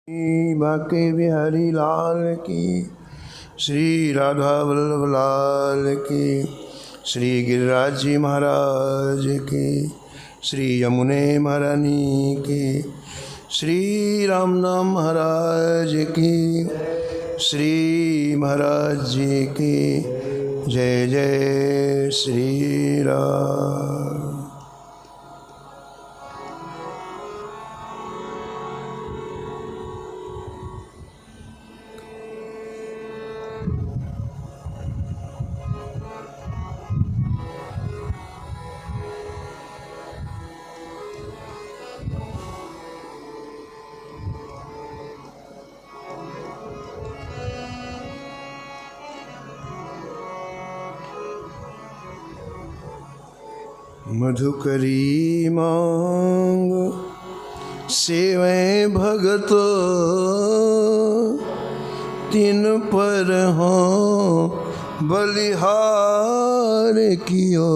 बाके बिहारी लाल की, श्री राधा वल्लभ लाल की, श्री गिरिराज जी महाराज की, श्री यमुने महारानी की, श्री राम नाम महाराज की, श्री महाराज जी की जय जय श्री राम। मधुकरी मांग सेवै भगत, तिन पर हों बलिहार कियो।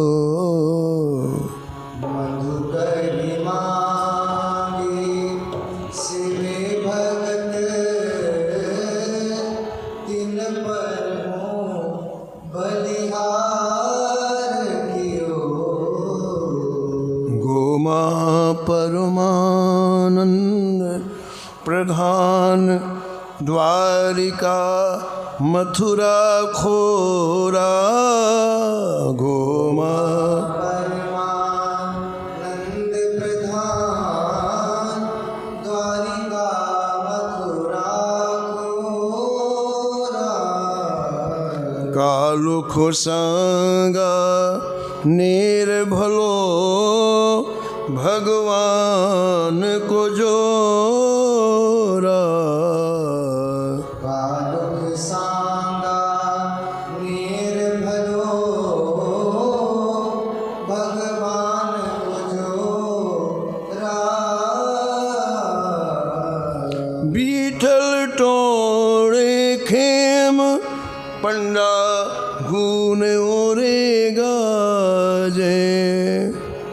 मधुकरी मांगी सेवै भगत, तिन पर हों बलिहार कियो। गोमा परमानंद प्रधान, द्वारिका मथुरा खोरा। गोमा परमानंद प्रधान, द्वारिका मथुरा खोरा। कालुख संगा निर्भलो, भगवान को जोरा। कालुख सांगा निर्भलो, भगवान को जोरा। बीठल टोड़े खेम, पंडा गुन ओरे गाजे।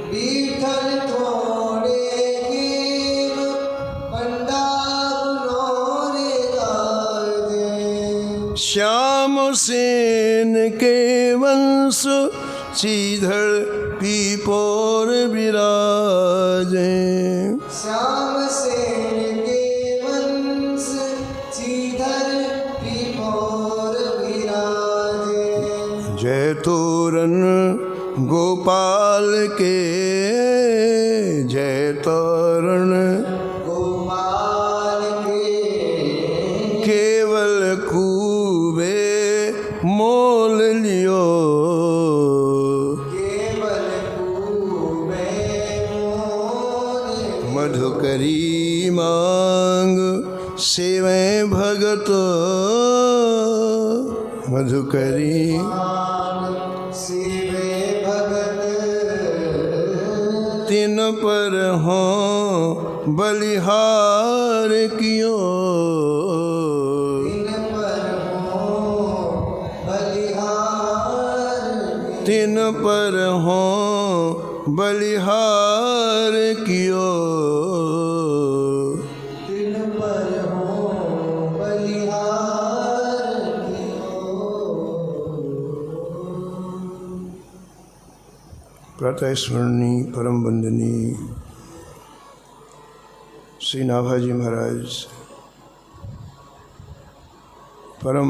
बीठल तोड़े कीम, पंडा गुनोरे गाजे। श्याम सेन के वंश, सीधड़ पीपोर विराजे। श्याम सेन के वंश, श्रीधर पीपोर विराजे। जय तोरन गोपाल के, जय तोरण गोपाल के, केवल कूबे मोल लियो। केवल कूबे मोल। मधुकरी मांग सेवै भगत, मधुकरी सेवे भगत, तिन पर हों बलिहार कियो। तिन पर हों बलिहार कियो। तिन पर हों बलिहार कियो। तिन पर हों बलिहार कियो। प्रातः स्मरणी परम वंदनी श्री नाभाजी महाराज परम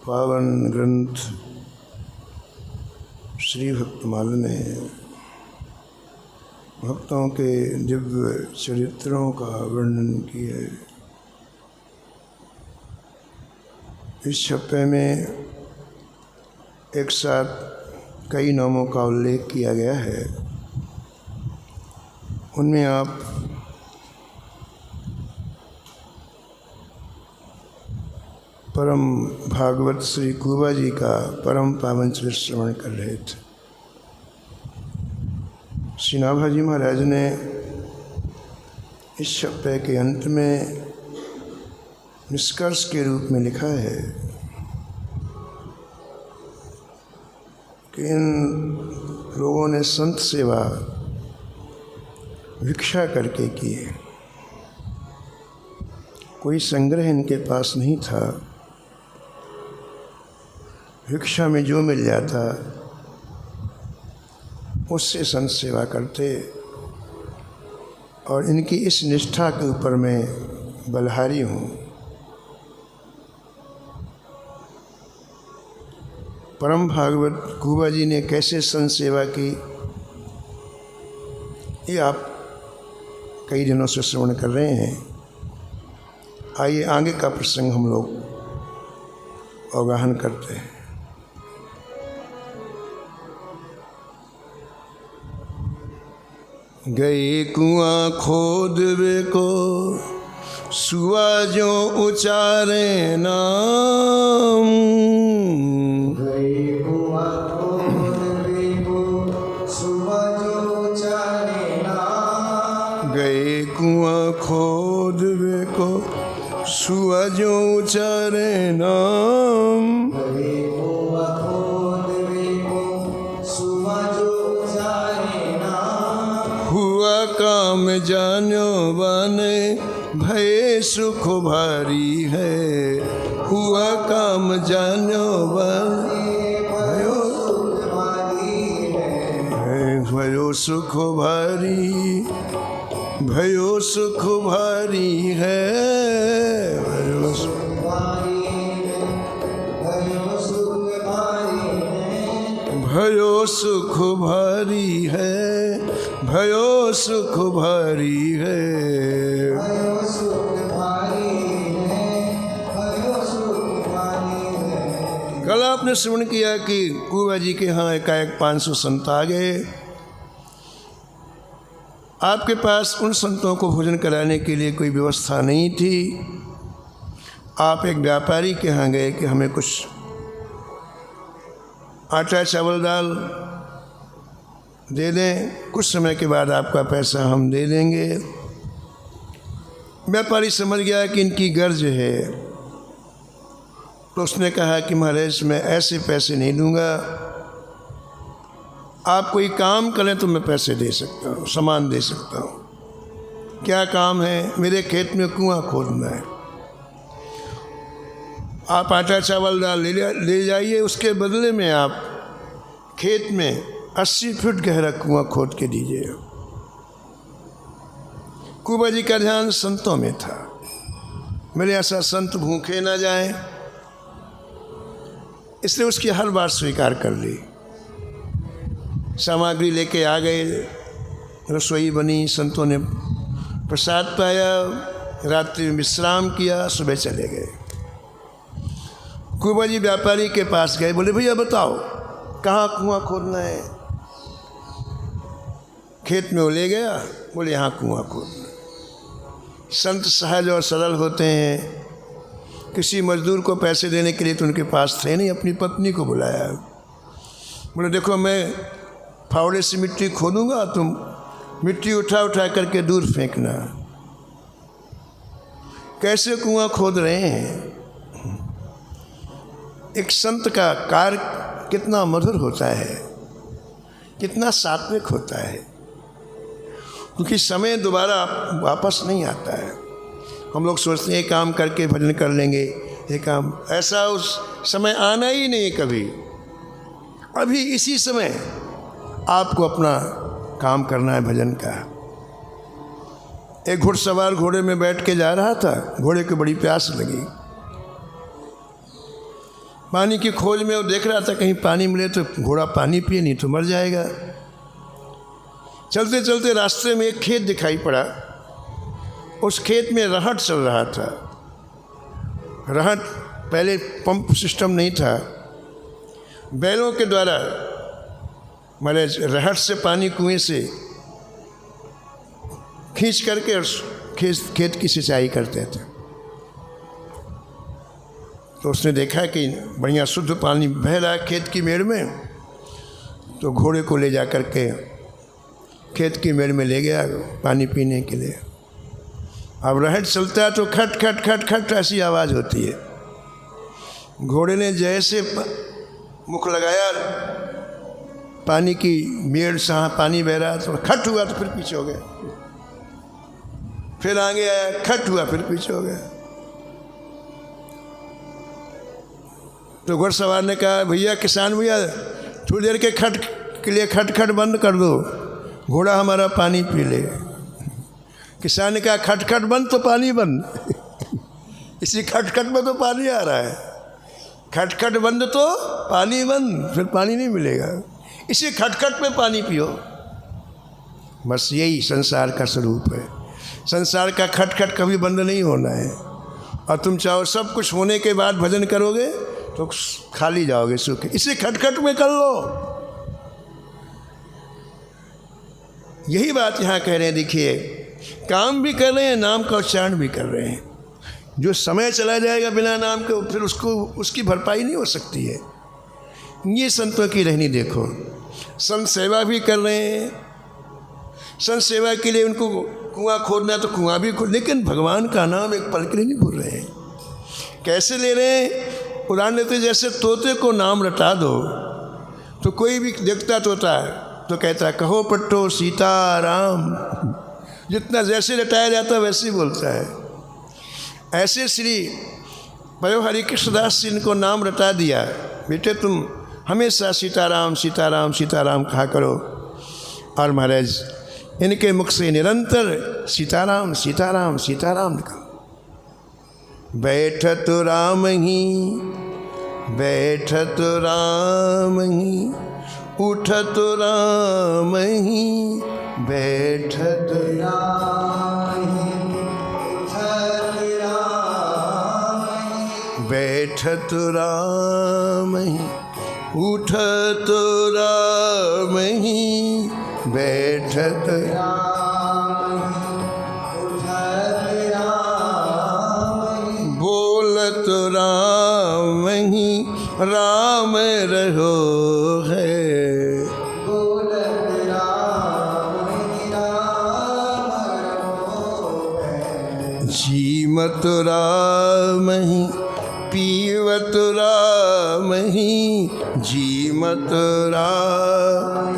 पावन ग्रंथ श्री भक्तमाला में भक्तों के दिव्य चरित्रों का वर्णन किया है। इस छप्पे में एक साथ कई नामों का उल्लेख किया गया है। उनमें आप परम भागवत श्री कुबा जी का परम पावन चरित्र श्रवण कर रहे थे। श्री नाभाजी महाराज ने इस छप्पे के अंत में निष्कर्ष के रूप में लिखा है कि इन लोगों ने संत सेवा भिक्षा करके की है। कोई संग्रह इनके पास नहीं था। भिक्षा में जो मिल जाता उससे संत सेवा करते, और इनकी इस निष्ठा के ऊपर मैं बलहारी हूँ। परम भागवत कुबा जी ने कैसे संत सेवा की, ये आप कई दिनों से श्रवण कर रहे हैं। आइए आगे का प्रसंग हम लोग अवगाहन करते हैं। गए कुआं खोद वे को सुआ जो उचारे नाम, गए कुआं खोद वे को सुआ जो उचारे नाम, गए कुआं खोद वे को सुआ जो उचारे नाम, गए कुआं खोद वे को सुआ जो उचारे नाम, हुआ काम जानो बने भय सुख भारी है, हुआ काम जानो बने भयो सुख भारी, भयो सुख भारी है, भयो सुख भयो सुख भारी है, भयो सुख भारी है। कल आपने श्रवण किया कि कुबा जी के यहाँ एकाएक 500 संत आ गए। आपके पास उन संतों को भोजन कराने के लिए कोई व्यवस्था नहीं थी। आप एक व्यापारी के यहाँ गए कि हमें कुछ आटा चावल दाल दे दें, कुछ समय के बाद आपका पैसा हम दे देंगे। व्यापारी समझ गया कि इनकी गर्ज है, तो उसने कहा कि महाराज मैं ऐसे पैसे नहीं दूंगा, आप कोई काम करें तो मैं पैसे दे सकता हूँ, सामान दे सकता हूँ। क्या काम है? मेरे खेत में कुआं खोदना है, आप आटा चावल दाल ले जाइए, उसके बदले में आप खेत में 80 फीट गहरा कुआं खोद के दीजिए। कुबा जी का ध्यान संतों में था, मेरे ऐसा संत भूखे ना जाएं, इसलिए उसकी हर बात स्वीकार कर ली। सामग्री लेके आ गए, रसोई बनी, संतों ने प्रसाद पाया, रात्रि में विश्राम किया, सुबह चले गए। कुबा जी व्यापारी के पास गए, बोले भैया बताओ कहाँ कुआं खोदना है? खेत में वो ले गया, बोले यहाँ कुआं खोदना। संत सहज और सरल होते हैं, किसी मजदूर को पैसे देने के लिए तो उनके पास थे नहीं, अपनी पत्नी को बुलाया। बोले देखो मैं फावड़े से मिट्टी खोदूंगा, तुम मिट्टी उठा उठा करके दूर फेंकना। कैसे कुआं खोद रहे हैं। एक संत का कार्य कितना मधुर होता है, कितना सात्विक होता है, क्योंकि समय दोबारा वापस नहीं आता है। हम लोग सोचते हैं काम करके भजन कर लेंगे, ये काम, ऐसा उस समय आना ही नहीं कभी। अभी इसी समय आपको अपना काम करना है भजन का। एक घुड़सवार घोड़े में बैठ के जा रहा था, घोड़े को बड़ी प्यास लगी, पानी की खोज में वो देख रहा था कहीं पानी मिले तो घोड़ा पानी पिए, नहीं तो मर जाएगा। चलते चलते रास्ते में एक खेत दिखाई पड़ा, उस खेत में रहट चल रहा था। रहट पहले पंप सिस्टम नहीं था, बैलों के द्वारा माने रहट से पानी कुएं से खींच करके और खेत की सिंचाई करते थे। तो उसने देखा कि बढ़िया शुद्ध पानी बह रहा है खेत की मेड़ में, तो घोड़े को ले जा कर के खेत की मेड़ में ले गया पानी पीने के लिए। अब रहट चलता है तो खट खट खट खट ऐसी आवाज़ होती है। घोड़े ने जैसे मुख लगाया पानी की मेड़ से, पानी बह रहा तो खट हुआ तो फिर पीछे हो गया, फिर आगे आया, खट हुआ फिर पीछे हो गया। तो घुड़सवार ने कहा भैया किसान भैया थोड़ी देर के लिए खटखट बंद कर दो, घोड़ा हमारा पानी पी ले। किसान ने कहा खटखट बंद तो पानी बंद इसी खटखट में तो पानी आ रहा है, खटखट बंद तो पानी बंद, फिर पानी नहीं मिलेगा, इसी खटखट में पानी पियो। बस यही संसार का स्वरूप है। संसार का खटखट कभी बंद नहीं होना है। और तुम चाहो सब कुछ होने के बाद भजन करोगे तो खाली जाओगे सूखे, इसी खटखट में कर लो। यही बात यहाँ कह रहे हैं। देखिए काम भी कर रहे हैं, नाम का उच्चारण भी कर रहे हैं। जो समय चला जाएगा बिना नाम के फिर उसकी भरपाई नहीं हो सकती है। ये संतों की रहनी देखो। संत सेवा भी कर रहे हैं, संत सेवा के लिए उनको कुआं खोदना है तो कुआं भी खोद, लेकिन भगवान का नाम एक पल के लिए नहीं भूल रहे हैं। कैसे ले रहे हैं? उदाहरण देते जैसे तोते को नाम रटा दो तो कोई भी देखता तोता है तो कहता है कहो पट्टो सीताराम, जितना जैसे रटाया जाता है वैसे ही बोलता है। ऐसे श्री भयो हरि कृष्णदास जी इनको नाम रटा दिया, बेटे तुम हमेशा सीताराम सीताराम सीताराम कहा करो। और महाराज इनके मुख से निरंतर सीताराम सीताराम सीताराम निकल। बैठत राम ही बैठत राम ही, उठत राम ही बैठत राम ही, उठत राम ही, बैठत राम ही, उठत राम ही बैठत राम ही, उठत राम ही, बोलत राम ही राम रहो है। बोलत राम ही राम रहो है। जीमत राम ही पीवत राम ही, जीमत राम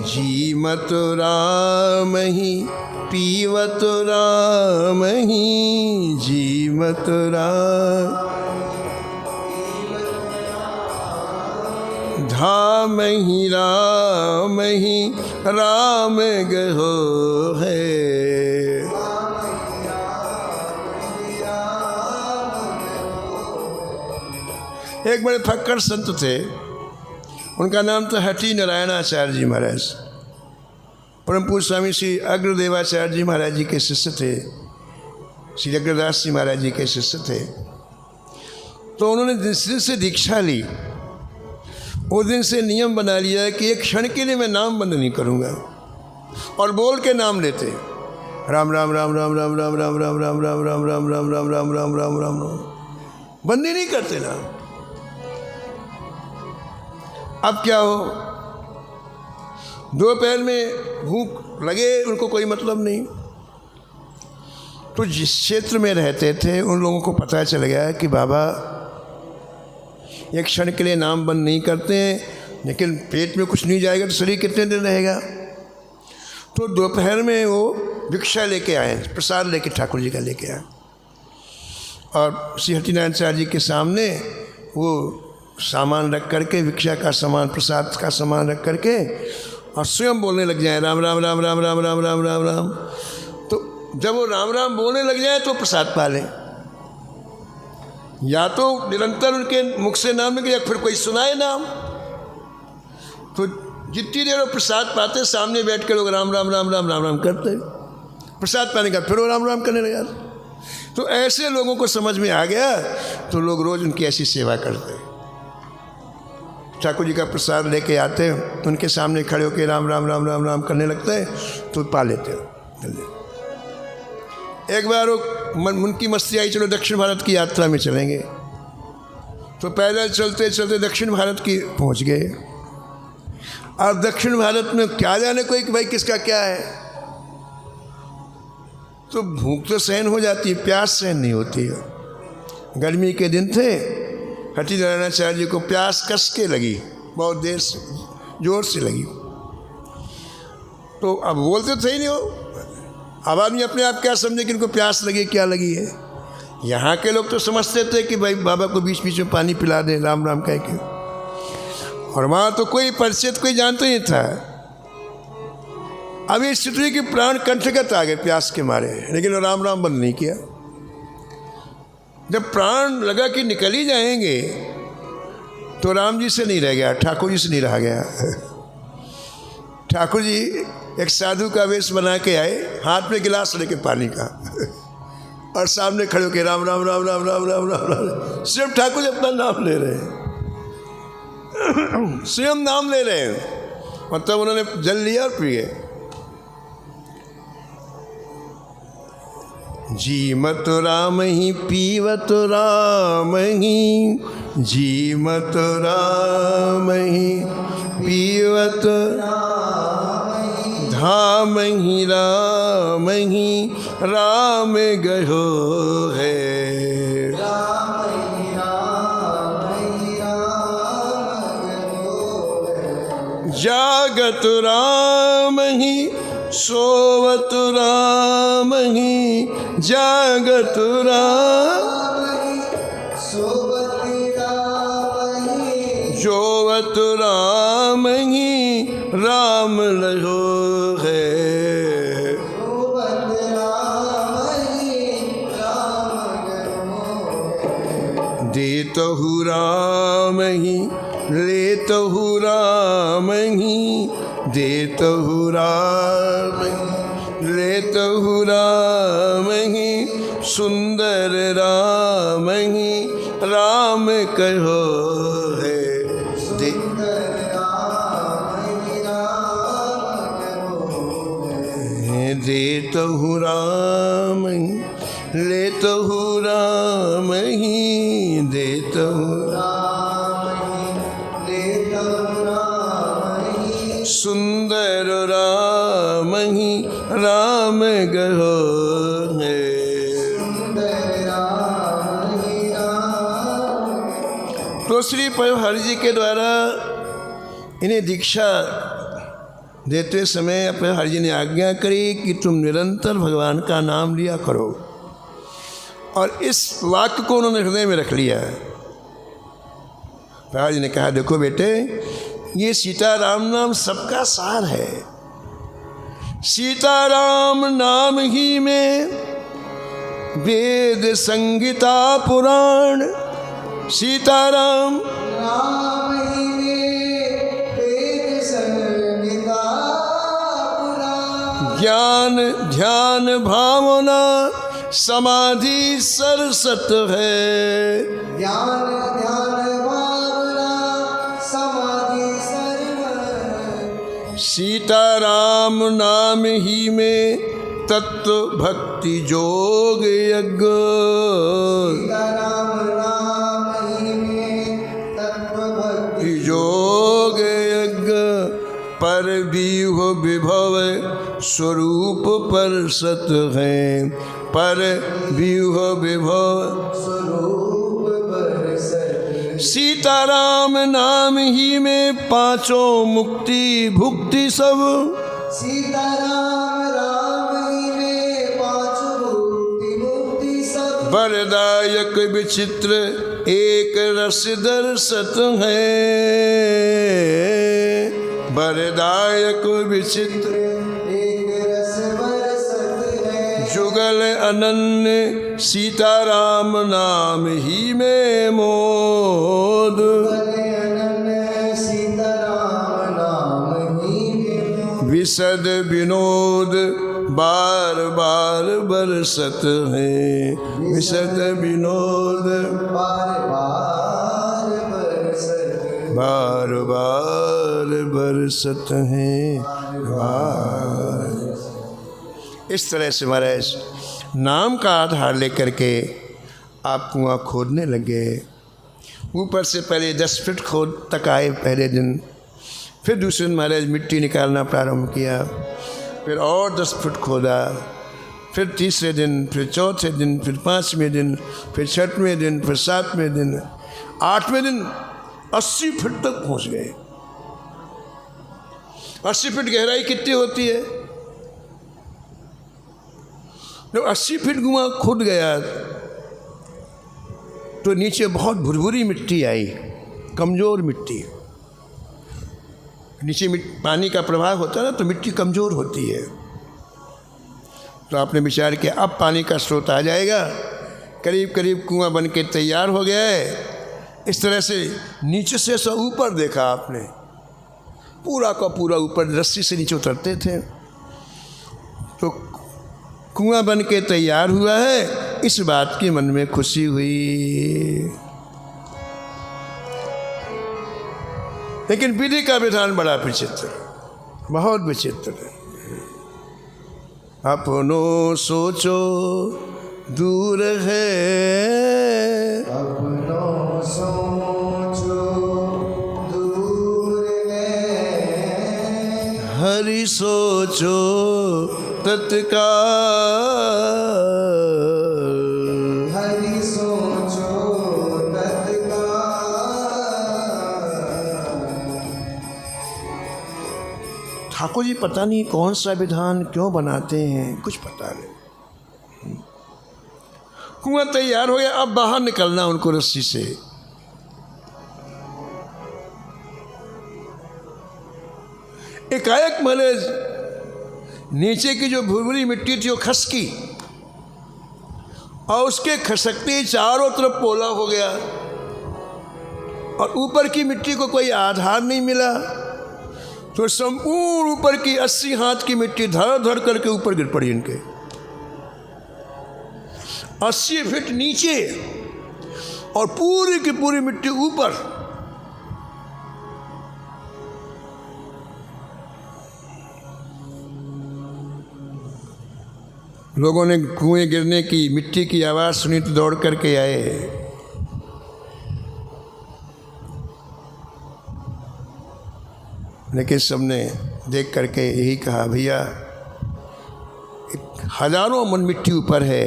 जीमत राम ही पीवत राम ही, जीमत राम धाम ही राम ही राम गहो है। एक बड़े फक्कड़ संत थे, उनका नाम था हठी नारायणाचार्य जी महाराज। परम पूज्य स्वामी श्री अग्रदेवाचार्य जी महाराज जी के शिष्य थे, श्री अग्रदास जी महाराज जी के शिष्य थे। तो उन्होंने जिस दिन से दीक्षा ली उस दिन से नियम बना लिया कि एक क्षण के लिए मैं नाम बंद नहीं करूँगा, और बोल के नाम लेते राम राम राम राम राम राम राम राम राम राम राम राम राम राम राम राम राम राम राम, बंद ही नहीं करते नाम। अब क्या हो, दोपहर में भूख लगे उनको कोई मतलब नहीं। तो जिस क्षेत्र में रहते थे उन लोगों को पता चल गया कि बाबा एक क्षण के लिए नाम बंद नहीं करते हैं, लेकिन पेट में कुछ नहीं जाएगा तो शरीर कितने दिन रहेगा। तो दोपहर में वो भिक्षा लेके आए, प्रसाद लेके ठाकुर जी का लेके आए, और श्री हठीनारायणाचार्य जी के सामने वो सामान रख करके, भिक्षा का सामान प्रसाद का सामान रख करके, और स्वयं बोलने लग जाए राम राम राम राम राम राम राम राम राम। तो जब वो राम राम बोलने लग जाए तो प्रसाद पा लें, या तो निरंतर उनके मुख से नाम निकले या फिर कोई सुनाए नाम। तो जितनी देर वो प्रसाद पाते सामने बैठ कर लोग राम राम राम राम राम राम करते, प्रसाद पाने का फिर वो राम राम करने लगा। तो ऐसे लोगों को समझ में आ गया तो लोग रोज़ उनकी ऐसी सेवा करते। ठाकुर जी का प्रसाद लेके आते, उनके सामने खड़े होकर राम राम राम राम राम करने लगते हैं तो पा लेते हो। एक बार वो उनकी मस्ती आई, चलो दक्षिण भारत की यात्रा में चलेंगे। तो पैदल चलते चलते दक्षिण भारत की पहुंच गए। अब दक्षिण भारत में क्या जाने कोई कि भाई किसका क्या है। तो भूख तो सहन हो जाती है, प्यास सहन नहीं होती है। गर्मी के दिन थे, हठीनारायणाचार्य जी को प्यास कस के लगी, बहुत देर से जोर से लगी। तो अब बोलते थे ही नहीं हो। अब आदमी अपने आप क्या समझे कि इनको प्यास लगी, क्या लगी है। यहाँ के लोग तो समझते थे कि भाई बाबा को बीच बीच में पानी पिला दें राम राम कह के, और वहाँ तो कोई परिचित कोई जानता ही नहीं था। अब ये स्थिति की प्राण कंठगत आ गए प्यास के मारे, लेकिन वो राम राम बंद नहीं किया। जब प्राण लगा कि निकल ही जाएंगे तो राम जी से नहीं रह गया, ठाकुर जी से नहीं रहा गया। ठाकुर जी एक साधु का वेश बना के आए, हाथ में गिलास लेके पानी का, और सामने खड़े होके राम राम राम राम राम राम राम राम, सिर्फ ठाकुर जी अपना नाम ले रहे हैं, स्वयं नाम ले रहे हैं। और तब उन्होंने जल लिया और पी गए। जीमत राम ही पीवत राम ही, जीमत राम ही पीवत धाम ही राम ही राम गयो है। जागत राम ही सोवत राम ही, जागत राम जोवत राम ही राम लहो है। देतहु राम ही लेतहु राम ही, देतहु राम लेतहु राम ही, सुंदर राम ही राम कहो है। देतहु राम ही लेतहु राम ही, देतहु सुंदर राम ही राम गहो है। तो श्री पयोहर जी के द्वारा इन्हें दीक्षा देते समय पयोहर जी ने आज्ञा करी कि तुम निरंतर भगवान का नाम लिया करो, और इस वाक्य को उन्होंने हृदय में रख लिया। पयोहर जी ने कहा देखो बेटे, ये सीताराम नाम सबका सार है। सीताराम नाम ही में वेद संगीता पुराण, सीताराम नाम ही में वेद संगीता पुराण, ज्ञान ध्यान भावना समाधि सरसत है। ज्ञान ध्यान भावना समाधि सर्व। सीताराम नाम ही में तत्व भक्ति जोग यज्ञ, सीताराम नाम ही में तत्व भक्ति योग यज्ञ, पर व्यूह विभव स्वरूप पर सत है, पर व्यूह विभव स्वरूप पर सत। सीताराम नाम ही में पांचों मुक्ति भुक्ति सब, सीताराम राम ही में पांच मुक्ति सब। वरदायक विचित्र एक रस दर्शत है, वरदायक विचित्र एक रस बरसत है। जुगल अनन्य सीताराम नाम ही में मोद, अनन्य सीताराम नाम ही में विशद विनोद बार बार बरसत है, विशद विनोद बार बार बरसत। बार बार बरसत है बार। इस तरह से महाराज नाम का आधार लेकर के आप कुआं खोदने लगे। ऊपर से पहले 10 फीट खोद तक आए पहले दिन, फिर दूसरे दिन महाराज मिट्टी निकालना प्रारंभ किया, फिर और 10 फुट खोदा, फिर तीसरे दिन, फिर चौथे दिन, फिर 5वें दिन, फिर 6वें दिन, फिर 7वें दिन, 8वें दिन 80 फीट तक पहुंच गए। 80 फीट गहराई कितनी होती है? जब 80 फीट कुआं खुद गया तो नीचे बहुत भुरभुरी मिट्टी आई, कमज़ोर मिट्टी। नीचे पानी का प्रवाह होता है ना, तो मिट्टी कमज़ोर होती है। तो आपने विचार किया अब पानी का स्रोत आ जाएगा, करीब करीब कुआं बन के तैयार हो गया है। इस तरह से नीचे से ऐसा ऊपर देखा आपने, पूरा का पूरा ऊपर रस्सी से नीचे उतरते थे। तो कुआं बन के तैयार हुआ है, इस बात की मन में खुशी हुई। लेकिन विधि का विधान बड़ा विचित्र, बहुत विचित्र है। अपनों सोचो दूर है, अपनों सोचो दूर है, हरि सोचो तत्काल, हरि सोचो तत्काल। ठाकुर जी पता नहीं कौन सा विधान क्यों बनाते हैं, कुछ पता नहीं। कुआं तैयार हो गया, अब बाहर निकलना उनको रस्सी से। एकाएक महाराज नीचे की जो भुरभुरी मिट्टी थी वो खसकी, और उसके खसकते चारों तरफ पोला हो गया, और ऊपर की मिट्टी को कोई आधार नहीं मिला। तो संपूर्ण ऊपर की 80 हाथ की मिट्टी धड़ धड़ करके ऊपर गिर पड़ी इनके। 80 फीट नीचे और पूरी की पूरी मिट्टी ऊपर। लोगों ने कुएं गिरने की, मिट्टी की आवाज़ सुनी तो दौड़ करके आए। लेकिन सबने देख करके यही कहा, भैया हजारों मन मिट्टी ऊपर है,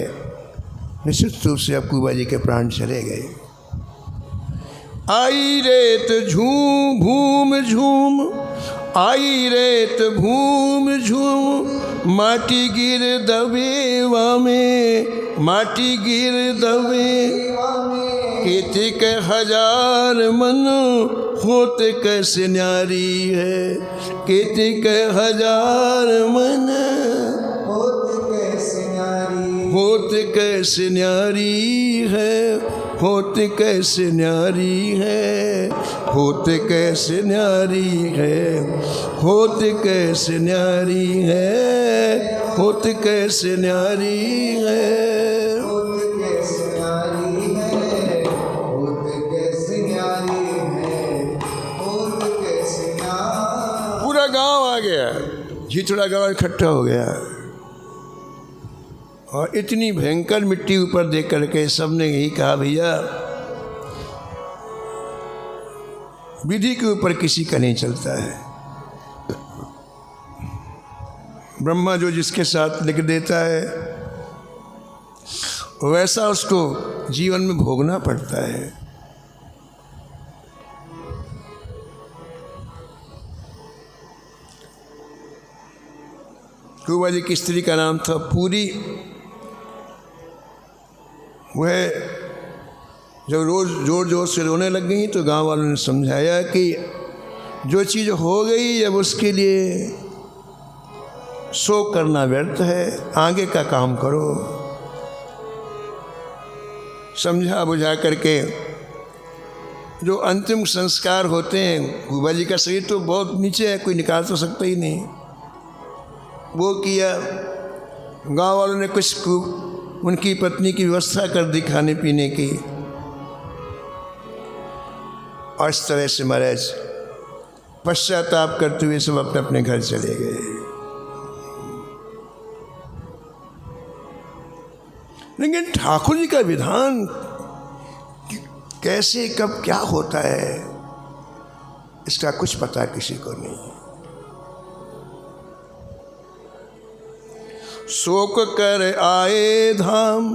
निश्चित रूप से अब कुबा जी के प्राण चले गए। आई रेत झूम भूम झूम, आई रेत भूम झूम, माटी गिर दबे वामे, माटी गिर दबे। केतिक हजार मन होत कैसे न्यारी है, केतिक हजार मन होत कैसे न्यारी, होत कैसे न्यारी है, होत कैसे न्यारी है, होत कैसे न्यारी है, होत कैसे न्यारी है, होत कैसे न्यारी है। होत कैसे न्यारी है, होत कैसे न्यारी है, होत कैसे न्यारी। पूरा गांव आ गया, झिझड़ा गांव इकट्ठा हो गया, और इतनी भयंकर मिट्टी ऊपर देख करके सबने यही कहा, भैया विधि के ऊपर किसी का नहीं चलता है। ब्रह्मा जो जिसके साथ लिख देता है वैसा उसको जीवन में भोगना पड़ता है। कुबा जी की स्त्री का नाम था पूरी। वह जब रोज़ जोर जोर से रोने लग गई तो गांव वालों ने समझाया कि जो चीज़ हो गई अब उसके लिए शोक करना व्यर्थ है, आगे का काम करो। समझा बुझा करके जो अंतिम संस्कार होते हैं, कुबा जी का शरीर तो बहुत नीचे है, कोई निकाल तो सकता ही नहीं, वो किया। गांव वालों ने कुछ उनकी पत्नी की व्यवस्था कर दी खाने पीने की, और इस तरह से महाराज पश्चाताप करते हुए सब अपने अपने घर चले गए। लेकिन ठाकुर जी का विधान कैसे कब क्या होता है इसका कुछ पता किसी को नहीं। शोक कर आए धाम,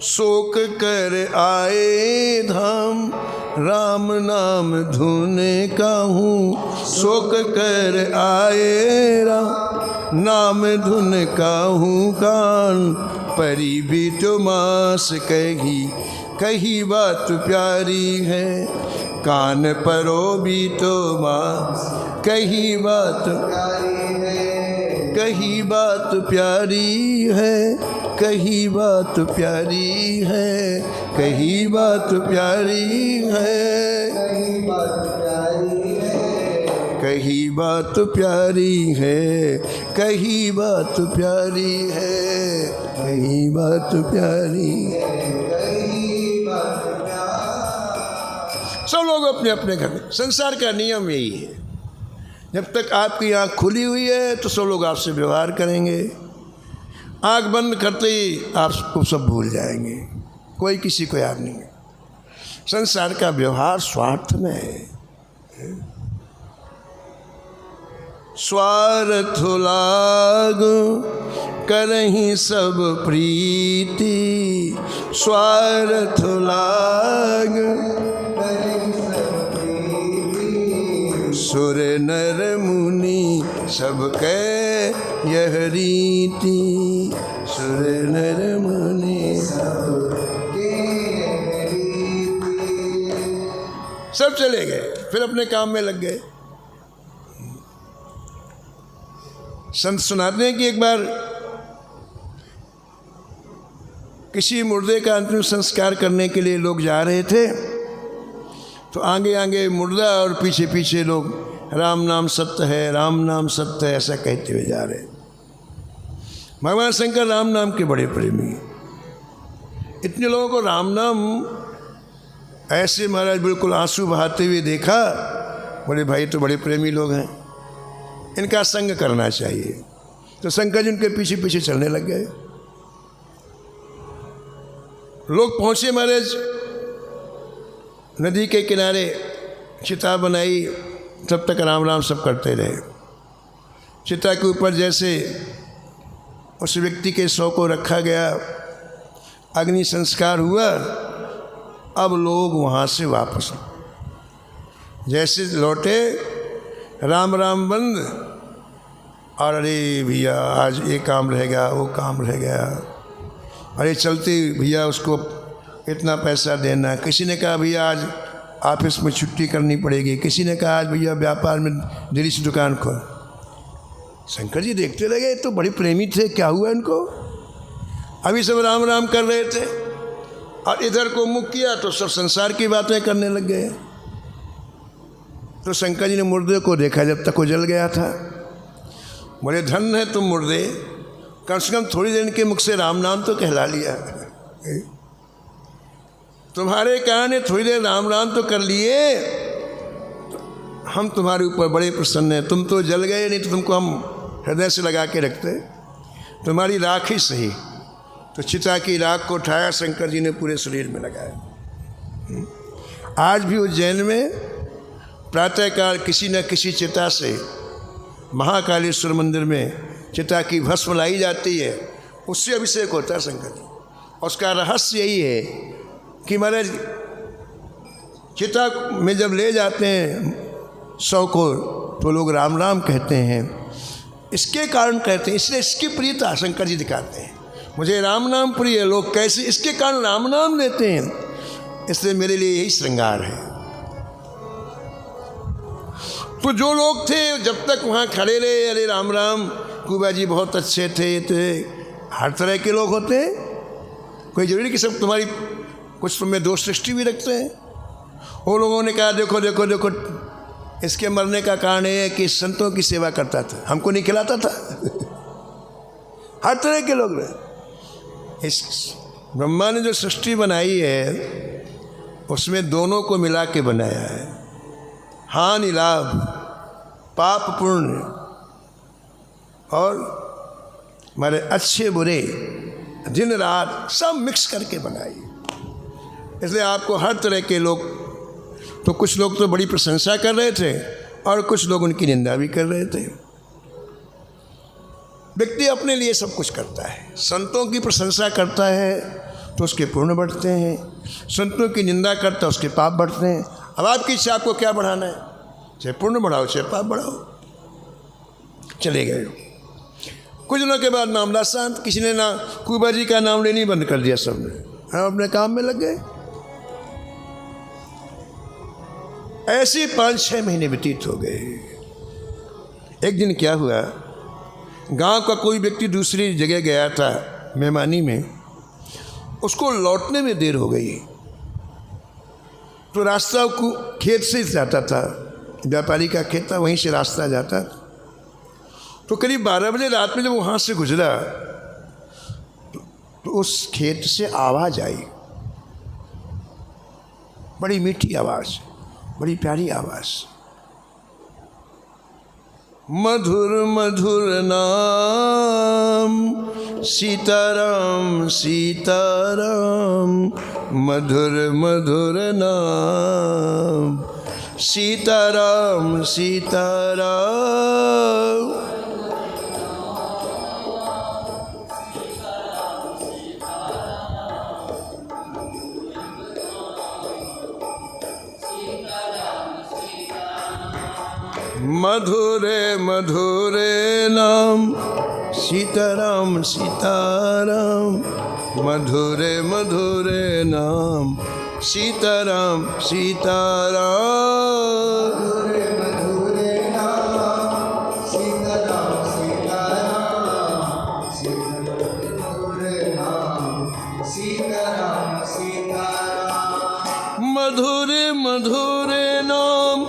शोक कर आए धाम, राम नाम धुन काहूँ। शोक कर आए राम नाम धुन काहूँ कान, परी भी तो मास कही कही बात प्यारी है, कान परो भी तो माँ कही बात, कही बात प्यारी है, कही बात प्यारी है, कही बात प्यारी है, कही बात प्यारी है, कही बात प्यारी है, कही बात प्यारी है। सब लोग अपने अपने घर में, संसार का नियम यही है, जब तक आपकी आँख खुली हुई है तो सब लोग आपसे व्यवहार करेंगे, आँख बंद करते ही आपको सब भूल जाएंगे, कोई किसी को याद नहीं है। संसार का व्यवहार स्वार्थ में है, स्वार्थ लाग करहीं सब प्रीति, स्वार्थ लाग सुर नर मुनि सबके यह रीति, सुर नर मुनि सब चले गए, फिर अपने काम में लग गए। संत सुनाते हैं कि एक बार किसी मुर्दे का अंतिम संस्कार करने के लिए लोग जा रहे थे, तो आगे आगे मुर्दा और पीछे पीछे लोग राम नाम सत्य है, राम नाम सत्य है, ऐसा कहते हुए जा रहे। भगवान शंकर राम नाम के बड़े प्रेमी, इतने लोगों को राम नाम ऐसे महाराज बिल्कुल आंसू बहाते हुए देखा, बोले भाई तो बड़े प्रेमी लोग हैं, इनका संग करना चाहिए। तो शंकर जी उनके पीछे पीछे चलने लग गए। लोग पहुँचे महाराज नदी के किनारे, चिता बनाई, तब तक राम राम सब करते रहे। चिता के ऊपर जैसे उस व्यक्ति के शव को रखा गया, अग्नि संस्कार हुआ, अब लोग वहाँ से वापस जैसे लौटे, राम राम बंद, और अरे भैया आज ये काम रह गया, वो काम रह गया, अरे चलते भैया उसको इतना पैसा देना, किसी ने कहा भैया आज ऑफिस में छुट्टी करनी पड़ेगी, किसी ने कहा आज भैया व्यापार में दिल्ली से दुकान खोल। शंकर जी देखते लगे, तो बड़े प्रेमी थे, क्या हुआ इनको, अभी सब राम राम कर रहे थे और इधर को मुख किया तो सब संसार की बातें करने लग गए। तो शंकर जी ने मुर्दे को देखा, जब तक वो जल गया था, बोले धन है तुम मुर्दे, कम से कम थोड़ी देर के मुख से राम नाम तो कहला लिया, तुम्हारे कारण थोड़ी देर राम राम तो कर लिए, हम तुम्हारे ऊपर बड़े प्रसन्न हैं। तुम तो जल गए, नहीं तो तुमको हम हृदय से लगा के रखते, तुम्हारी राख ही सही। तो चिता की राख को उठाया, शंकर जी ने पूरे शरीर में लगाया। आज भी उज्जैन में प्रातःकाल किसी न किसी चिता से महाकालेश्वर मंदिर में चिता की भस्म लाई जाती है, उससे अभिषेक होता है शंकर जी। उसका रहस्य यही है कि महाराज चिता में जब ले जाते हैं शव को तो लोग राम राम कहते हैं, इसके कारण कहते हैं, इसलिए इसकी प्रियता शंकर जी दिखाते हैं। मुझे राम नाम प्रिय है, लोग कैसे, इसके कारण राम नाम लेते हैं, इसलिए मेरे लिए यही श्रृंगार है। तो जो लोग थे जब तक वहाँ खड़े रहे, अरे राम राम, कुबा जी बहुत अच्छे थे, तो हर तरह के लोग होते हैं, कोई जरूरी कि सब तुम्हारी कुछ तुम्हें दोष सृष्टि भी रखते हैं। वो लोगों ने कहा देखो देखो देखो, इसके मरने का कारण ये है कि संतों की सेवा करता था, हमको नहीं खिलाता था। हर तरह के लोग रहे। इस ब्रह्मा ने जो सृष्टि बनाई है उसमें दोनों को मिला के बनाया है, हानि लाभ, पाप पुण्य, और हमारे अच्छे बुरे, दिन रात सब मिक्स करके बनाई। इसलिए आपको हर तरह के लोग, तो कुछ लोग तो बड़ी प्रशंसा कर रहे थे और कुछ लोग उनकी निंदा भी कर रहे थे। व्यक्ति अपने लिए सब कुछ करता है, संतों की प्रशंसा करता है तो उसके पुण्य बढ़ते हैं, संतों की निंदा करता है उसके पाप बढ़ते हैं। अब आपकी इच्छा, आपको क्या बढ़ाना है, चाहे पुण्य बढ़ाओ चाहे पाप बढ़ाओ। चले गए। कुछ दिनों के बाद मामला शांत, किसी ने ना कुबा जी का नाम लेनी बंद कर दिया, सबने हम अपने काम में लग गए। ऐसे 5-6 महीने व्यतीत हो गए। एक दिन क्या हुआ, गांव का कोई व्यक्ति दूसरी जगह गया था मेहमानी में, उसको लौटने में देर हो गई, तो रास्ता को खेत से जाता था, व्यापारी का खेत था, वहीं से रास्ता जाता था। तो करीब 12 बजे रात में जब वहाँ से गुजरा तो उस खेत से आवाज़ आई, बड़ी मीठी आवाज़, बड़ी प्यारी आवाज़। मधुर मधुर नाम सीताराम सीताराम, मधुर मधुर नाम सीताराम सीताराम। मधुरे मधुरे नाम सीताराम सीताराम, मधुरे मधुरे नाम सीताराम सीताराम। मधुरे मधुरे नाम सीताराम सीताराम, मधुरे नाम सीताराम सीताराम। मधुरे मधुरे नाम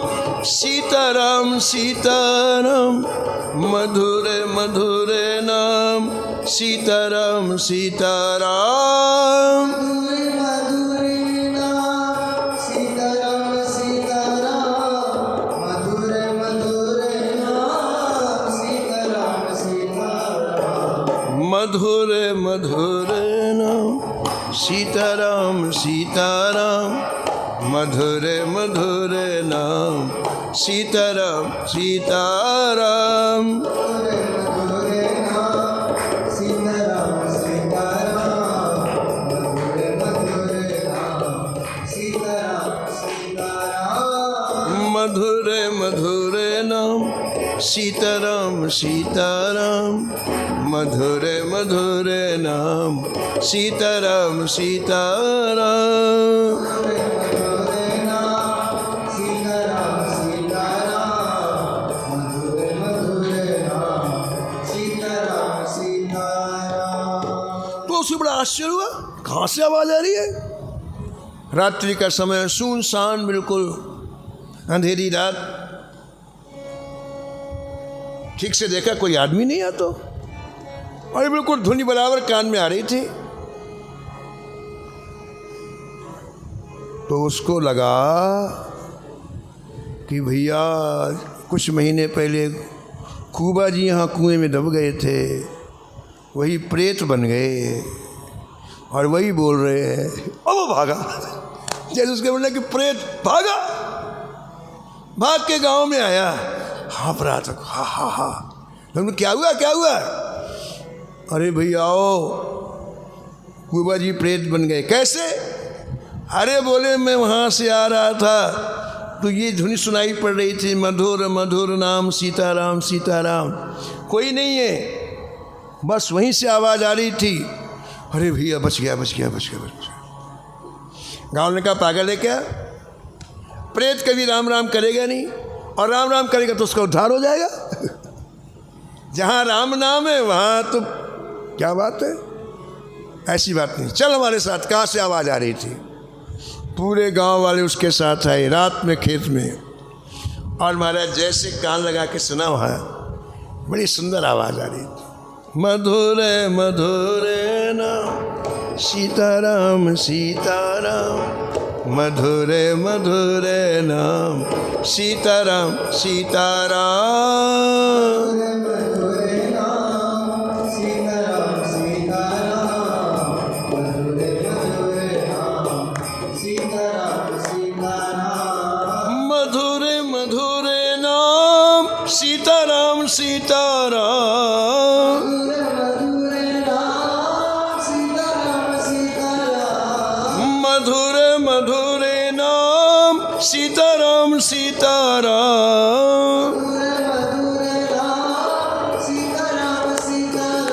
सीताराम सीताराम, मधुरे मधुरे नाम सीताराम सीताराम। मधुरे मधुरे नाम सीताराम सीताराम, मधुरे मधुरे नाम सीताराम सीताराम। मधुरे मधुरे नाम सीताराम सीताराम, मधुरे मधुरे नाम सीताराम सीताराम। मधुरे मधुरे नाम सीताराम सीताराम, मधुरे मधुरे नाम सीताराम सीताराम। मधुरे मधुरे नाम सीताराम सीताराम, मधुरे मधुरे नाम सीताराम सीताराम। उसे बड़ा आश्चर्य हुआ, कहाँ से आवाज़ आ रही है। रात्रि का समय, सुनसान, बिल्कुल अंधेरी रात। ठीक से देखा कोई आदमी नहीं आता, और बिल्कुल धुनी बराबर कान में आ रही थी। तो उसको लगा कि भैया कुछ महीने पहले खूबा जी यहाँ कुएं में दब गए थे, वही प्रेत बन गए और वही बोल रहे हैं। अब वो भागा, जैसे उसके बोलने कि प्रेत भागा, भाग के गांव में आया, हाँफ रहा था, हा हा हा। तुमने क्या हुआ क्या हुआ? अरे भैया आओ, खूबा जी प्रेत बन गए। कैसे? अरे बोले मैं वहाँ से आ रहा था तो ये धुनी सुनाई पड़ रही थी, मधुर मधुर नाम सीताराम सीताराम। कोई नहीं है, बस वहीं से आवाज़ आ रही थी। अरे भैया बच गया बच गया बच गया बच गया। गाँव ने कहा पागल है क्या? प्रेत कभी राम राम करेगा नहीं, और राम राम करेगा तो उसका उद्धार हो जाएगा। जहाँ राम नाम है वहाँ तो क्या बात है, ऐसी बात नहीं। चल हमारे साथ। कहाँ से आवाज़ आ रही थी? पूरे गांव वाले उसके साथ आए रात में खेत में, और महाराज जैसे कान लगा के सुना, वहाँ बड़ी सुंदर आवाज़ आ रही थी। मधुरे मधुरे नाम सीताराम सीताराम, मधुरे मधुरे नाम सीताराम सीताराम। मधुरे नाम सीताराम सीताराम, मधुरे मधुरे नाम सीताराम सीताराम। मधुरे मधुरे नाम सीताराम सीताराम, मधुरे मधुरे नाम सीताराम सीताराम।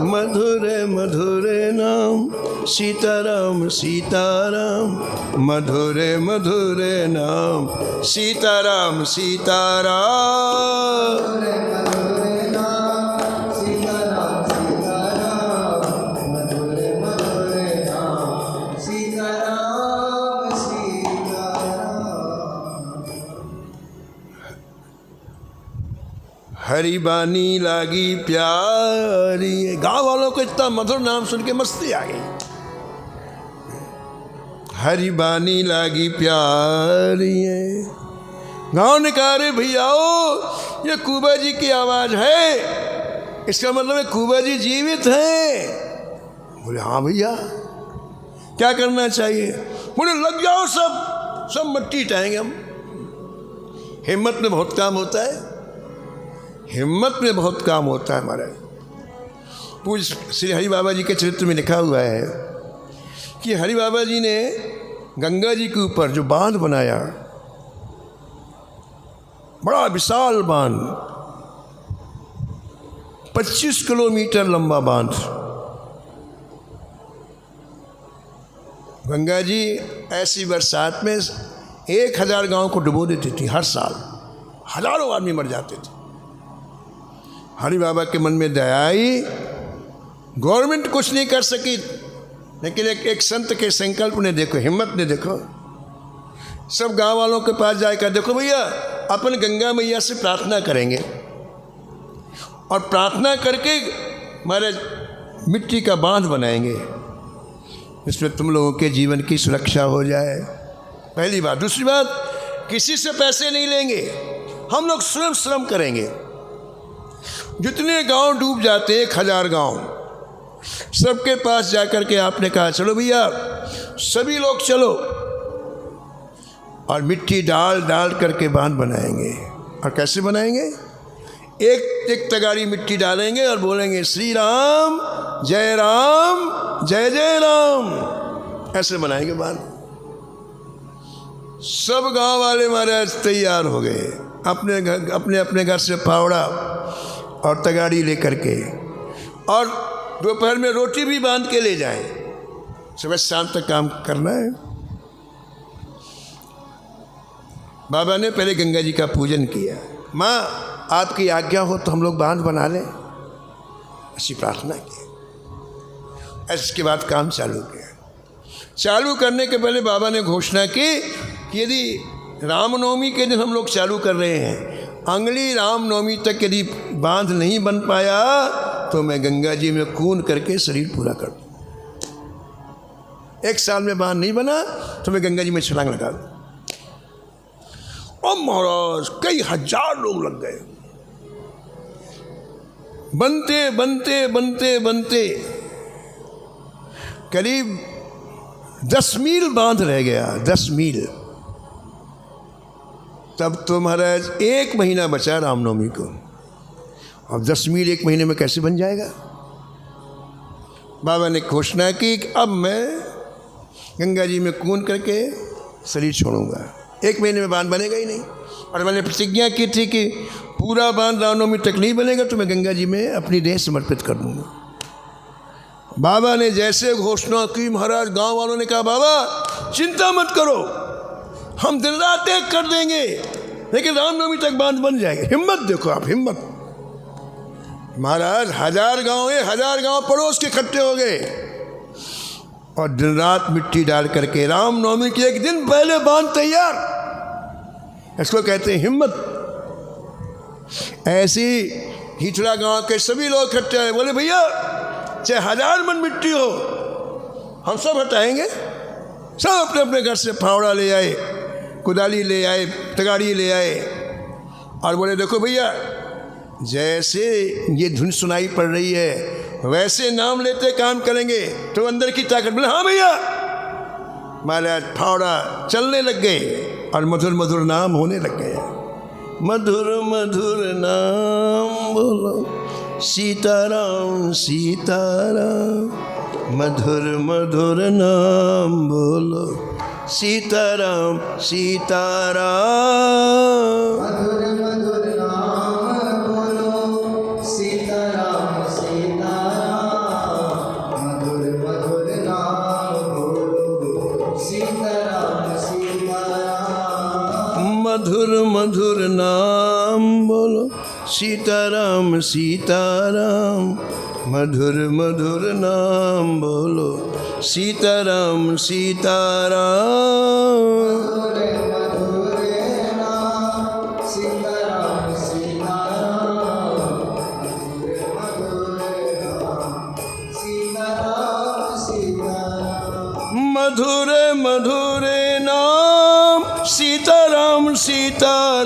मधुरे मधुरे नाम सीताराम सीताराम मधुर मधुर नाम सीताराम सीताराम। हरी बानी लागी प्यारी। गांव वालों को इतना मधुर नाम सुन के मस्ती आ गई। हरी बानी लागी प्यारी है। गांव ने कहा रे भैया ये कुबा जी की आवाज है, इसका मतलब है कुबा जी जीवित हैं। बोले हाँ भैया, क्या करना चाहिए? बोले लग जाओ, सब मट्टी टाएंगे हम। हिम्मत में बहुत काम होता है, हिम्मत में बहुत काम होता है महाराज। पूज्य श्री हरि बाबा जी के चरित्र में लिखा हुआ है कि हरि बाबा जी ने गंगा जी के ऊपर जो बांध बनाया, बड़ा विशाल बांध, 25 किलोमीटर लंबा बांध। गंगा जी ऐसी बरसात में 1000 गांव को डुबो देती थी। हर साल हजारों आदमी मर जाते थे। हरि बाबा के मन में दया आई। गवर्नमेंट कुछ नहीं कर सकी, लेकिन एक संत के संकल्प ने देखो, हिम्मत ने देखो, सब गांव वालों के पास जाकर देखो भैया अपन गंगा मैया से प्रार्थना करेंगे और प्रार्थना करके हमारे मिट्टी का बांध बनाएंगे, इसमें तुम लोगों के जीवन की सुरक्षा हो जाए। पहली बात। दूसरी बात, किसी से पैसे नहीं लेंगे, हम लोग स्वयं श्रम करेंगे। जितने गांव डूब जाते, 1000 गांव, सबके पास जाकर के आपने कहा चलो भैया सभी लोग चलो, और मिट्टी डाल डाल करके बांध बनाएंगे। और कैसे बनाएंगे? एक एक तगाड़ी मिट्टी डालेंगे और बोलेंगे श्री राम जय जय राम, ऐसे बनाएंगे बांध। सब गांव वाले महाराज तैयार हो गए, अपने अपने घर से फावड़ा और तगाड़ी लेकर के, और दोपहर में रोटी भी बांध के ले जाएं। सुबह शाम तक काम करना है। बाबा ने पहले गंगा जी का पूजन किया। माँ आपकी आज्ञा हो तो हम लोग बांध बना लें, ऐसी प्रार्थना की। इसके बाद काम चालू किया। चालू करने के पहले बाबा ने घोषणा की कि यदि रामनवमी के दिन हम लोग चालू कर रहे हैं, अगली रामनवमी तक यदि बांध नहीं बन पाया तो मैं गंगा जी में कून करके शरीर पूरा कर दूँ। 1 साल में बांध नहीं बना तो मैं गंगा जी में छलांग लगा दूँ। और महाराज कई 1000 लोग लग गए। बनते बनते बनते बनते करीब 10 मील बांध रह गया, 10 मील। तब तो महाराज 1 महीना बचा रामनवमी को। अब 10 मील 1 महीने में कैसे बन जाएगा? बाबा ने घोषणा की कि अब मैं गंगा जी में कून करके शरीर छोड़ूंगा। 1 महीने में बांध बनेगा ही नहीं। और मैंने प्रतिज्ञा की थी कि पूरा बांध रामनवमी तक नहीं बनेगा तो मैं गंगा जी में अपनी देह समर्पित कर दूंगा। बाबा ने जैसे घोषणा की, महाराज गांव वालों ने कहा बाबा चिंता मत करो, हम दिन रात एक कर देंगे, लेकिन रामनवमी तक बांध बन जाएगा। हिम्मत देखो आप, हिम्मत। महाराज 1000 गांव है, 1000 गांव पड़ोस के इकट्ठे हो गए और दिन रात मिट्टी डाल करके रामनवमी के 1 दिन पहले बांध तैयार। इसको कहते हैं हिम्मत। ऐसी हिचड़ा गांव के सभी लोग इकट्ठे आए, बोले भैया चाहे 1000 मन मिट्टी हो हम सब हटाएंगे। सब अपने अपने घर से फावड़ा ले आए, कुदाली ले आए, तगाड़ी ले आए और बोले देखो भैया जैसे ये धुन सुनाई पड़ रही है वैसे नाम लेते काम करेंगे तो अंदर की ताकत। बोले हाँ भैया। महाराज फावड़ा चलने लग गए और मधुर मधुर नाम होने लग गए। मधुर मधुर नाम बोलो सीताराम सीताराम, मधुर मधुर नाम बोलो सीताराम सीताराम। मधुर मधुर नाम बोलो सीताराम सीताराम, मधुर मधुर मधुर नाम बोलो सीताराम सीताराम, मधुर मधुर नाम बोलो सीताराम सीताराम। मधुर मधुर नाम सीताराम सीताराम,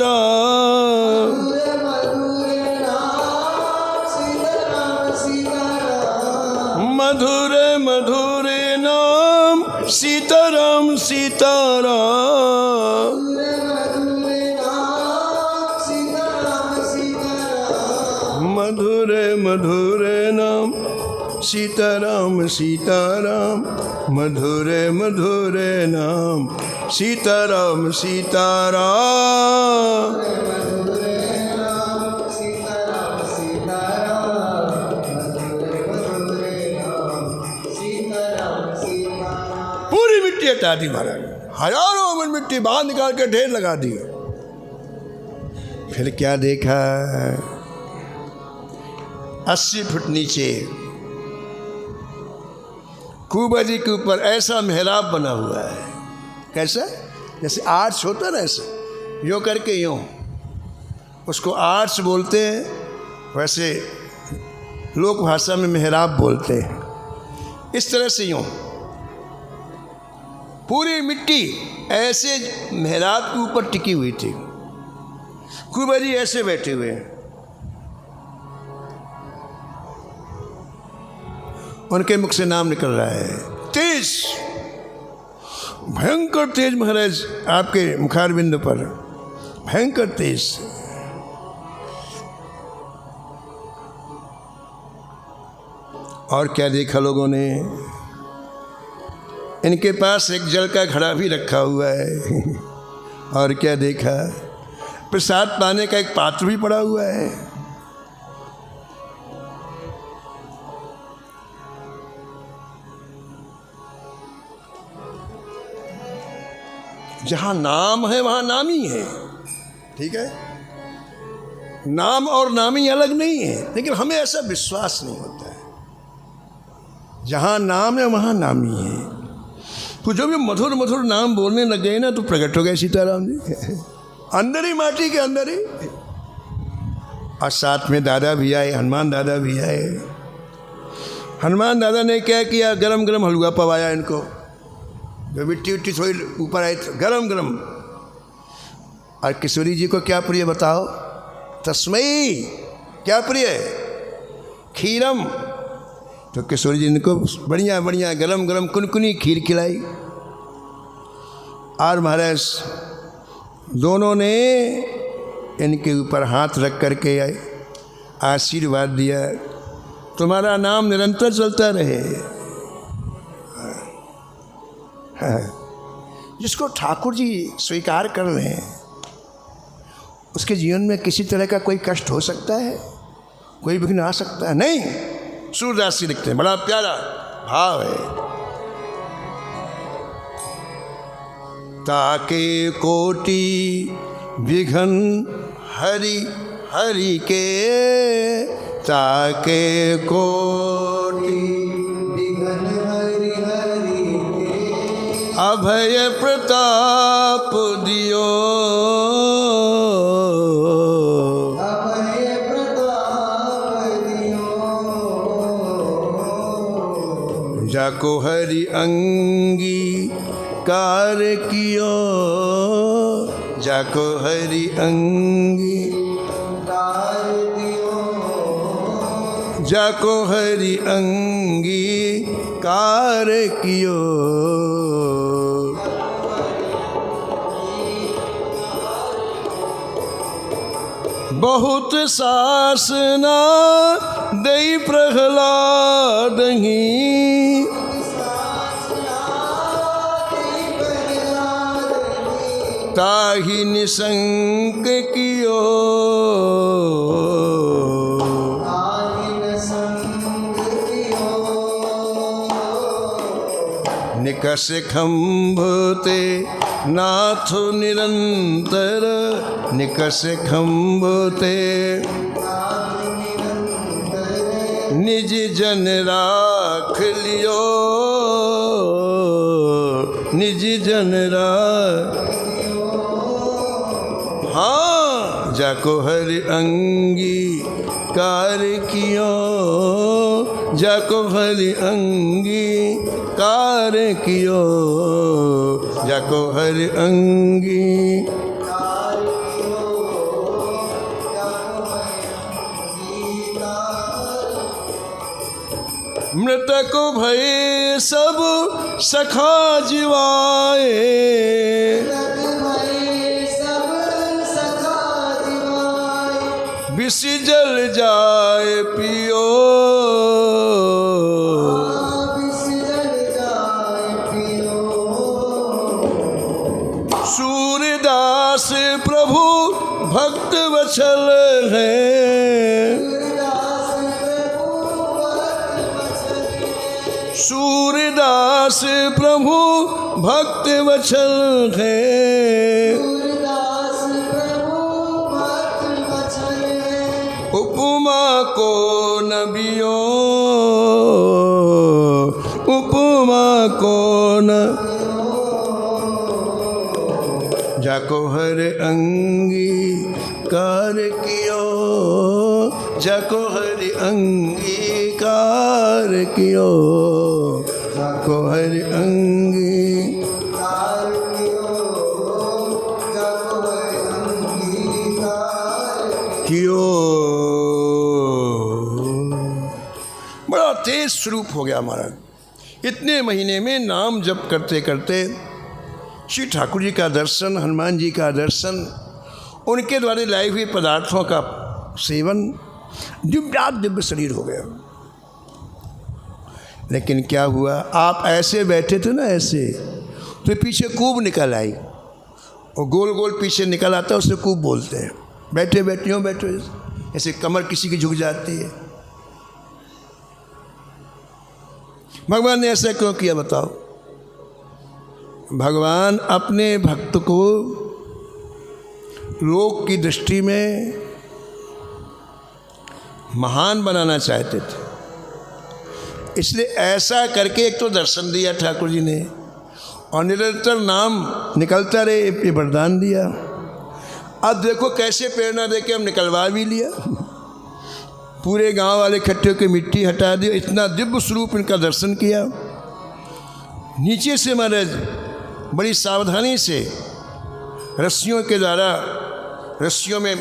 मधुर मधुर नाम सीताराम सीताराम, मधुर मधुर नाम सीताराम सीताराम, मधुर मधुर नाम सीताराम सीताराम। पूरी मिट्टी हटा दी महाराज, हजारों मन मिट्टी बाहर निकाल के ढेर लगा दी। फिर क्या देखा, 80 फुट नीचे कुबा जी के ऊपर ऐसा मेहराब बना हुआ है। कैसा? जैसे आर्च होता ना, ऐसे यूँ करके यूँ, उसको आर्च बोलते हैं, वैसे लोक भाषा में मेहराब बोलते हैं। इस तरह से यूँ पूरी मिट्टी ऐसे मेहराब के ऊपर टिकी हुई थी। कुबा जी ऐसे बैठे हुए हैं, उनके मुख से नाम निकल रहा है, तेज, भयंकर तेज महाराज आपके मुखारबिंद पर, भयंकर तेज। और क्या देखा लोगों ने, इनके पास एक जल का घड़ा भी रखा हुआ है। और क्या देखा, प्रसाद पाने का एक पात्र भी पड़ा हुआ है। जहाँ नाम है वहाँ नामी है, ठीक है। नाम और नामी अलग नहीं है, लेकिन हमें ऐसा विश्वास नहीं होता है। जहाँ नाम है वहाँ नामी है। तो जब ये मधुर मधुर नाम बोलने लग गए ना, तो प्रकट हो गए सीताराम जी अंदर ही, माटी के अंदर ही। और साथ में दादा भी आए, हनुमान दादा भी आए। हनुमान दादा ने क्या किया, गरम गरम हलवा पवाया इनको। जो मिट्टी उट्टी थोड़ी ऊपर आई तो गरम गरम। और किशोरी जी को क्या प्रिय बताओ, तस्मई क्या प्रिय, खीरम। तो किशोरी जी इनको बढ़िया बढ़िया गरम गरम कुनकुनी खीर खिलाई। और महाराज दोनों ने इनके ऊपर हाथ रख करके आशीर्वाद दिया, तुम्हारा नाम निरंतर चलता रहे। जिसको ठाकुर जी स्वीकार कर रहे हैं, उसके जीवन में किसी तरह का कोई कष्ट हो सकता है, कोई विघ्न आ सकता है? नहीं। सूरदास जी लिखते हैं, बड़ा प्यारा भाव है, ताके कोटि विघ्न हरि हरि के, ताके कोटि विघ्न हरि हरि के, अभय प्रताप दियो, अभय प्रताप दियो। जाको हरि अंगीकार कियो, जाको हरि कार दियो, जाको हरि अंगीकार कियो। बहुत सासना दई प्रहलादही, ताहि निशंक कियो, निकष खंभ ते नाथ निरंतर निकस खम्बते निज जन राख लियो निज जन राख हाँ जाको हर अंगी कार कियो जाको हर अंगी कार कियो जाको हर अंगी मृतक भय सब सखा जीवाए विष जल जाए पियो सूरदास प्रभु भक्त वत्सल है सूरदास प्रभु भक्त वत्सल है उपमा को नबियो उपमा को न जाको हर अंगी कार कियो जाको हर अंगी कार कियो जाको हर अंगी कियो बड़ा तेज स्वरूप हो गया हमारा। इतने महीने में नाम जप करते करते श्री ठाकुर जी का दर्शन, हनुमान जी का दर्शन, उनके द्वारा लाए हुए पदार्थों का सेवन, दिव्य शरीर हो गया। लेकिन क्या हुआ, आप ऐसे बैठे थे ना ऐसे, तो पीछे कूब निकल आई और गोल गोल पीछे निकल आता है, उसे कूब बोलते हैं। बैठे बैठे हो बैठे ऐसे कमर किसी की झुक जाती है। भगवान ने ऐसा क्यों किया बताओ? भगवान अपने भक्त को लोक की दृष्टि में महान बनाना चाहते थे, इसलिए ऐसा करके एक तो दर्शन दिया ठाकुर जी ने और निरंतर नाम निकलता रहे, ये वरदान दिया। अब देखो कैसे प्रेरणा दे के हम निकलवा भी लिया, पूरे गांव वाले इकट्ठे होकर मिट्टी हटा दी, इतना दिव्य स्वरूप इनका दर्शन किया। नीचे से महाराज बड़ी सावधानी से रस्सियों के द्वारा, रस्सियों में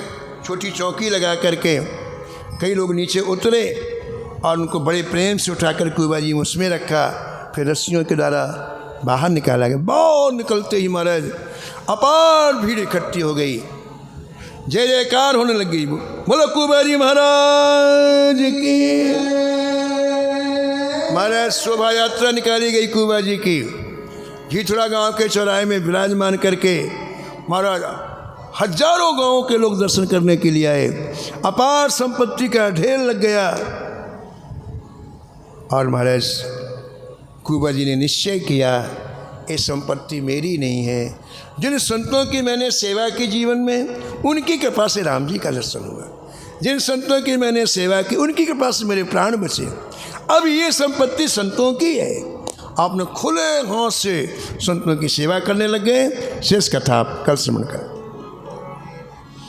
छोटी चौकी लगा करके कई लोग नीचे उतरे और उनको बड़े प्रेम से उठाकर कुबा जी उसमें रखा, फिर रस्सियों के द्वारा बाहर निकाला गया। बाहर निकलते ही महाराज अपार भीड़ इकट्ठी हो गई, जय जयकार होने लग गई। बोलो कुबा जी महाराज की। महाराज शोभा यात्रा निकाली गई कुबा जी की, घीथड़ा गांव के चौराहे में विराजमान करके महाराज हजारों गांवों के लोग दर्शन करने के लिए आए। अपार संपत्ति का ढेर लग गया और महाराज कुबा जी ने निश्चय किया, ये संपत्ति मेरी नहीं है, जिन संतों की मैंने सेवा की जीवन में, उनकी कृपा से राम जी का दर्शन हुआ। जिन संतों की मैंने सेवा की, उनकी कृपा से मेरे प्राण बचे। अब ये संपत्ति संतों की है। आपने खुले हाथ से संतों की सेवा करने लग गए। शेष कथा आप कल श्रवण करें।